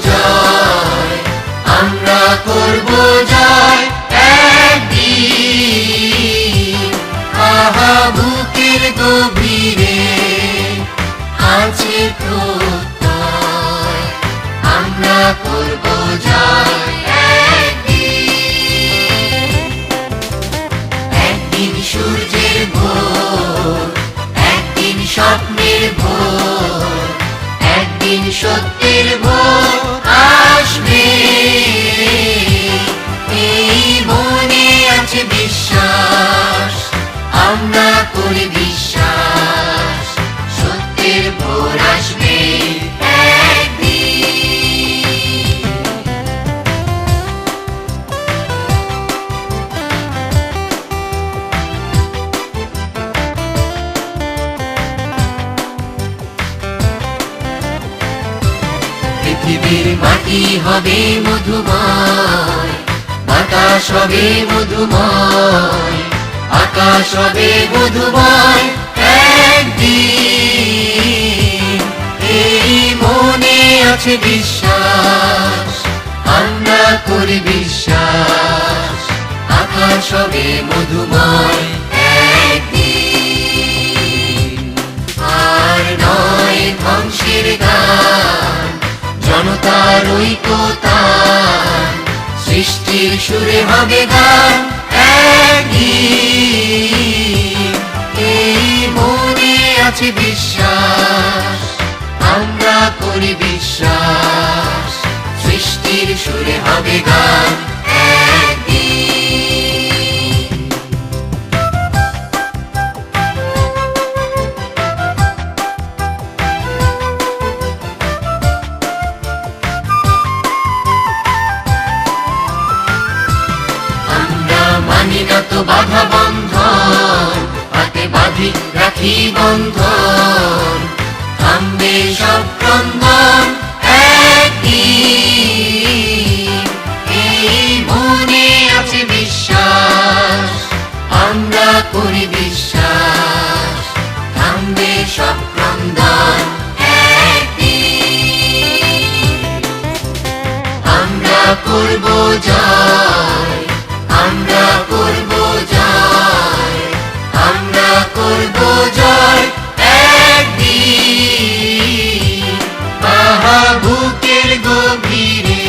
জয়, আমরা করব জয় একদিন। আহা বুকের গভীরে আছে প্রত্যয়, আমরা করব জয় একদিন। একদিন সূর্যের ভোর, একদিন স্বপ্নের ভোর, একদিন সত্যের ভোর আসবে। এই মনে আছে বিশ্বাস, আমরা করি বিশ্বাস, সত্যের ভোর আসবে একদিন। পৃথিবীর মাটি হবে মধুময়, বাতাস হবে মধুময়, আকাশ হবে মধুময় একদিন। এই মনে আছে বিশ্বাস, আমরা করি বিশ্বাস, আকাশ হবে মধুময় একদিন। আর নয় ধ্বংসের গান, জনতার ঐক্যতান, সৃষ্টির সুরে হবে গান একদিন। এই মনে আছে বিশ্বাস, আমরা করি বিশ্বাস, সৃষ্টির সুরে হবে গান একদিন। আমরা মানি না তো বাধা বন্ধন, হাতে বাঁধি রাখি বন্ধন, থামবে সব ক্রন্দন একদিন। এই মনে আছে বিশ্বাস, আমরা করি বিশ্বাস, থামবে সব ক্রন্দন একদিন। আমরা করব জয়, আমরা করব জয়, আমরা করব জয় একদিন। আহা বুকের গভীরে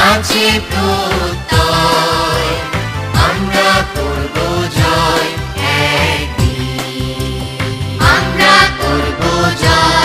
আছে প্রত্যয়, আমরা করব জয় একদিন। আমরা করব জয়।